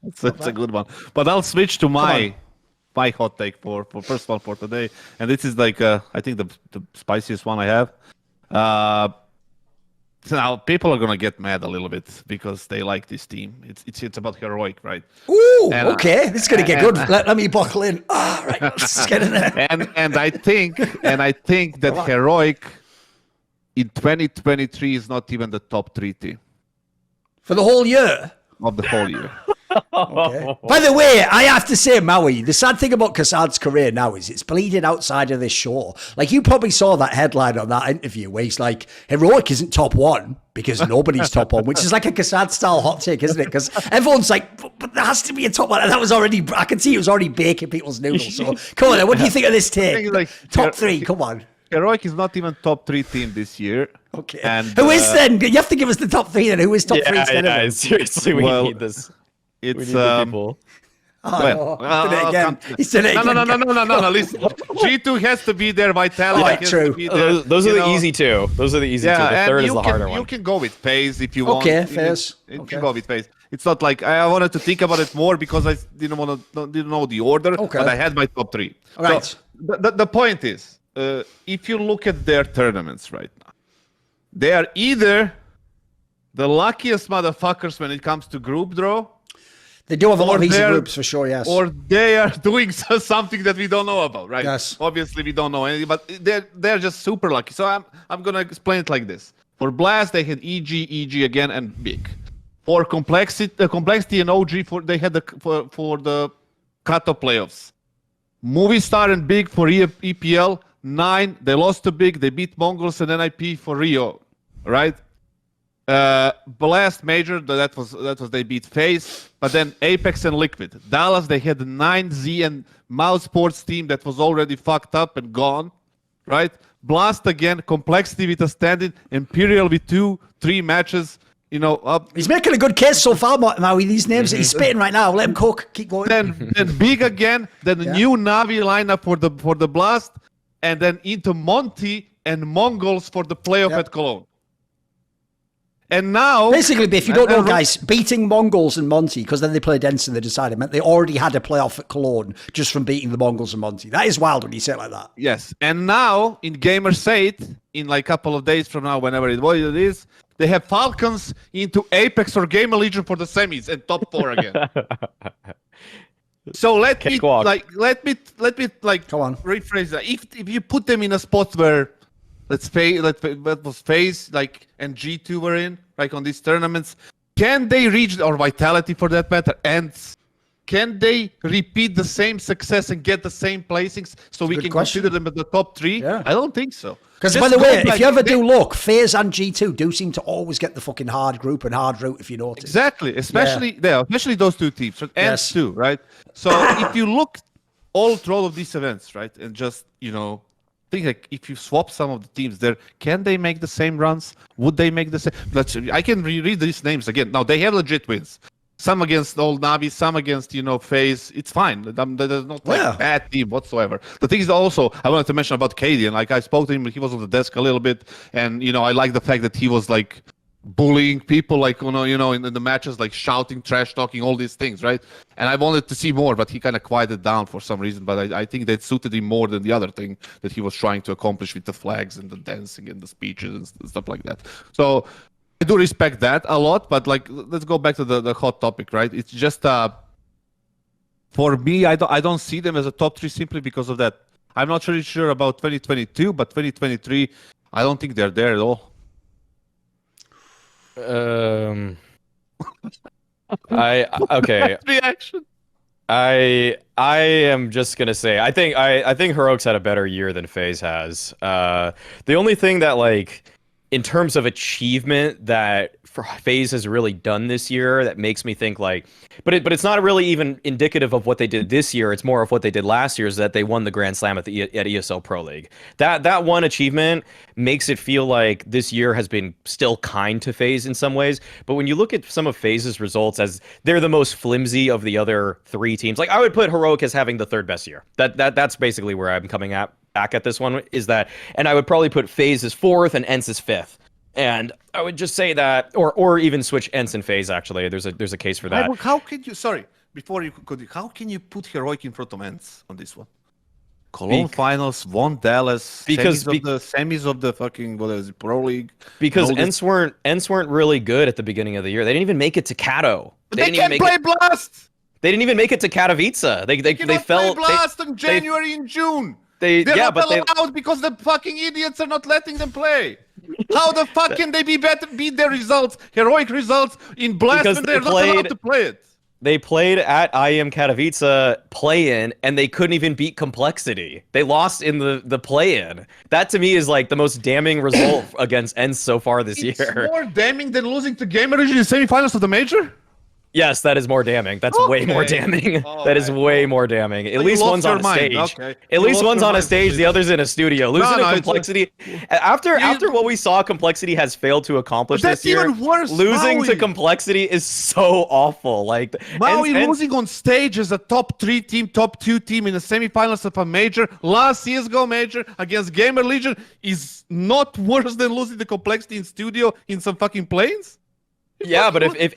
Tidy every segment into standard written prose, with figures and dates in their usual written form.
It's a good one. But I'll switch to my hot take for first one for today, and this is like I think the spiciest one I have. So now people are gonna get mad a little bit because they like this team. It's about heroic, right? Ooh, okay, this is gonna get good. Let me buckle in. Right, let's get in there. And I think that heroic in 2023 is not even the top 3 team for the whole year. Of the whole year. Okay. By the way, I have to say, Maui, the sad thing about Kassad's career now is it's bleeding outside of this show. Like, you probably saw that headline on that interview where he's like, heroic isn't top 1 because nobody's top 1, which is like a Kassad-style hot take, isn't it? Because everyone's like, but there has to be a top 1. And that was already, I can see it was already baking people's noodles. So, come on then, what do you think of this take? Like, top 3, come on. Heroic is not even top 3 team this year. Okay. And, who is then? You have to give us the top 3 then. Who is top 3 instead of him? Seriously, we need this. It's people. Oh, no. He did it again. He said it again. No. Listen, G2 has to be there. Vitality has to be there. Those are the easy 2. Those are the easy 2. The third is the harder one. You can go with FaZe if you want. Okay, FaZe. You can go with FaZe. It's not like I wanted to think about it more because I didn't know the order. Okay. But I had my top 3. All right. So the point is, if you look at their tournaments right now, they are either the luckiest motherfuckers when it comes to group draw. They do have a lot of easy groups for sure, yes. Or they are doing something that we don't know about, right? Yes. Obviously, we don't know anything, but they're just super lucky. So I'm gonna explain it like this. For Blast, they had EG again, and Big. For Complexity and OG, they had for the cut-off playoffs. Movistar and Big for EPL. 9, they lost to Big. They beat Mongols and NIP for Rio, right? Blast Major, that was they beat FaZe, but then Apex and Liquid. Dallas, they had the 9Z and Mouse Sports team that was already fucked up and gone, right? Blast again, Complexity with a standing, Imperial with 2-3 matches, He's making a good case so far, Maui. These names that he's spitting right now. Let him cook. Keep going. Then Big again, then the new Navi lineup for the Blast, and then into Monty and Mongols for the playoff at Cologne. And now... Basically, if you don't know, guys, beating Mongols and Monty, because then they played Jensen, they decided, meant they already had a playoff at Cologne just from beating the Mongols and Monty. That is wild when you say it like that. Yes. And now, in Gamers 8, in like a couple of days from now, whenever it is, they have Falcons into Apex or Gamer Legion for the semis and top 4 again. So let me come on. Rephrase that. If you put them in a spot where that was FaZe and G2 were in, like on these tournaments, can they reach, or Vitality for that matter, and can they repeat the same success and get the same placings so we can consider them at the top 3? Yeah. I don't think so. Because by the way, if you ever do look, FaZe and G2 do seem to always get the fucking hard group and hard route, if you notice. Exactly, especially those 2 teams, and yes. 2, right? So if you look all through all of these events, right, and just, think like if you swap some of the teams there, can they make the same runs? Would they make the same? I can reread these names again. Now they have legit wins. Some against old Navi, some against FaZe. It's fine. There's not bad team whatsoever. The thing is also I wanted to mention about Cadian. Like I spoke to him, he was on the desk a little bit, and I like the fact that he was like bullying people, like in the matches, like shouting, trash talking, all these things, right? And I wanted to see more, but he kind of quieted down for some reason. But I think that suited him more than the other thing that he was trying to accomplish with the flags and the dancing and the speeches and stuff like that. So I do respect that a lot. But like, let's go back to the hot topic, right? It's just for me, I don't see them as a top 3 simply because of that. I'm not really sure about 2022, but 2023, I don't think they're there at all. Okay. Reaction. I am just gonna say I think Heroic's had a better year than FaZe has. The only thing that in terms of achievement that FaZe has really done this year that makes me think but it's not really even indicative of what they did this year. It's more of what they did last year, is that they won the Grand Slam at ESL Pro League. That one achievement makes it feel like this year has been still kind to FaZe in some ways. But when you look at some of FaZe's results, as they're the most flimsy of the other 3 teams, I would put Heroic as having the 3rd best year. That's basically where I'm coming back at this one, is that, and I would probably put FaZe as 4th and ENCE as 5th. And I would just say that, or even switch ENCE and FaZe. Actually, there's a case for that. How could you? Sorry, before you could, how can you put Heroic in front of ENCE on this one? Cologne finals, won Dallas, semis of the fucking Pro League. Because ENCE weren't really good at the beginning of the year. They didn't even make it to Kato. They can't play Blast. They didn't even make it to Katowice. They fell. Play Blast in January and June. They're not allowed because the fucking idiots are not letting them play. How the fuck can they beat their results, heroic results in Blast when they're not allowed to play it? They played at IEM Katowice play-in, and they couldn't even beat Complexity. They lost in the play-in. That, to me, is like the most damning result against ENCE so far this year. It's more damning than losing to Gamer Legion in semifinals of the Major? Yes, that is more damning. That's way more damning. That is way more damning. At least one's on a stage. At least one's on a stage, the other's in a studio. Losing to Complexity. After what we saw Complexity has failed to accomplish this year, even worse, losing to Complexity is so awful. Like Maui losing on stage as a top 3 team, top 2 team in the semifinals of a major, last CSGO major against Gamer Legion is not worse than losing to Complexity in studio in some fucking planes? Yeah, but if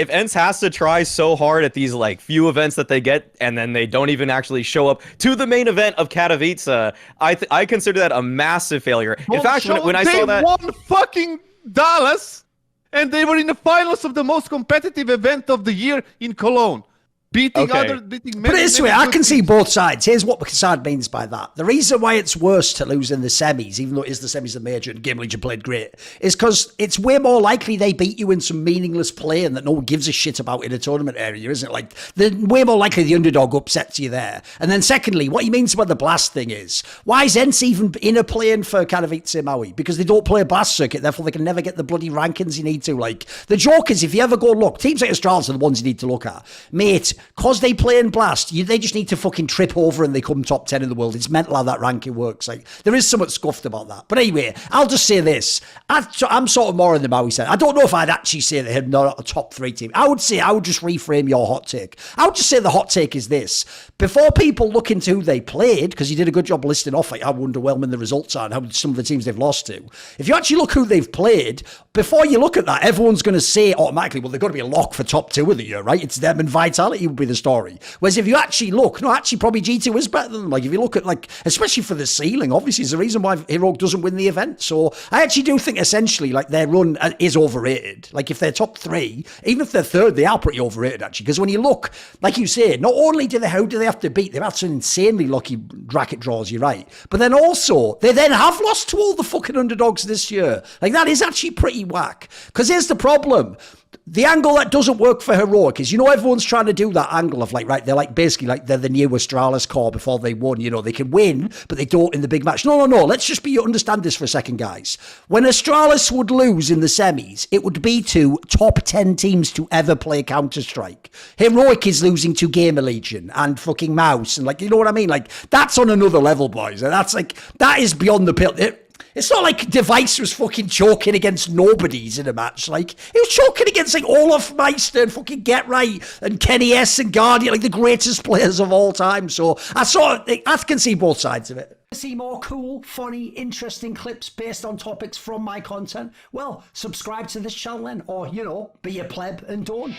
ENCE has to try so hard at these like few events that they get, and then they don't even actually show up to the main event of Katowice, I consider that a massive failure. In fact, when I saw that, they won fucking Dallas, and they were in the finals of the most competitive event of the year in Cologne. Beating Put it this way, I can see both sides. Here's what Kasad means by that. The reason why it's worse to lose in the semis, even though it is the semis of the major and Game Legion played great, is because it's way more likely they beat you in some meaningless play and that no one gives a shit about in a tournament area, isn't it? Like, they're way more likely the underdog upsets you there. And then secondly, what he means about the Blast thing is, why is ENCE even in a play-in for Katowice Maui? Because they don't play a Blast circuit, therefore they can never get the bloody rankings you need to. Like, the joke is, if you ever go look, teams like Astralis are the ones you need to look at. Mate, because they play in Blast, they just need to fucking trip over and they come top 10 in the world. It's mental how that ranking works. Like, there is somewhat scuffed about that. But anyway, I'll just say this. I'm sort of more on the Maui side. I don't know if I'd actually say that they're not a top 3 team. I would just reframe your hot take. I would just say the hot take is this. Before people look into who they played, because you did a good job listing off like how underwhelming the results are and how some of the teams they've lost to, if you actually look who they've played, before you look at that, everyone's going to say automatically, well, they've got to be a lock for top 2 of the year, right? It's them and Vitality would be the story. Whereas if you actually look, probably G2 is better than them. Like, if you look at, like, especially for the ceiling, obviously, there's a reason why Heroic doesn't win the event. So I actually do think, essentially, like, their run is overrated. Like, if they're top 3, even if they're 3rd, they are pretty overrated, actually. Because when you look, like you say, not only who do they have to beat, they've had some insanely lucky bracket draws, you're right. But then also, they then have lost to all the fucking underdogs this year. Like, that is actually pretty whack. Because here's the problem. The angle that doesn't work for Heroic is, everyone's trying to do that angle of like, right, they're like basically like they're the new Astralis core before they won. They can win, but they don't in the big match. No. Let's just understand this for a second, guys. When Astralis would lose in the semis, it would be to top 10 teams to ever play Counter-Strike. Heroic is losing to Gamer Legion and fucking Mouse. And like, you know what I mean? Like, that's on another level, boys. And that is beyond the pale. It's not like Device was fucking choking against nobodies in a match. Like, he was choking against like Olaf Meister and fucking Get Right and Kenny S and Guardian, like the greatest players of all time. So I can see both sides of it. See more cool, funny, interesting clips based on topics from my content? Well, subscribe to this channel then, or, be a pleb and don't.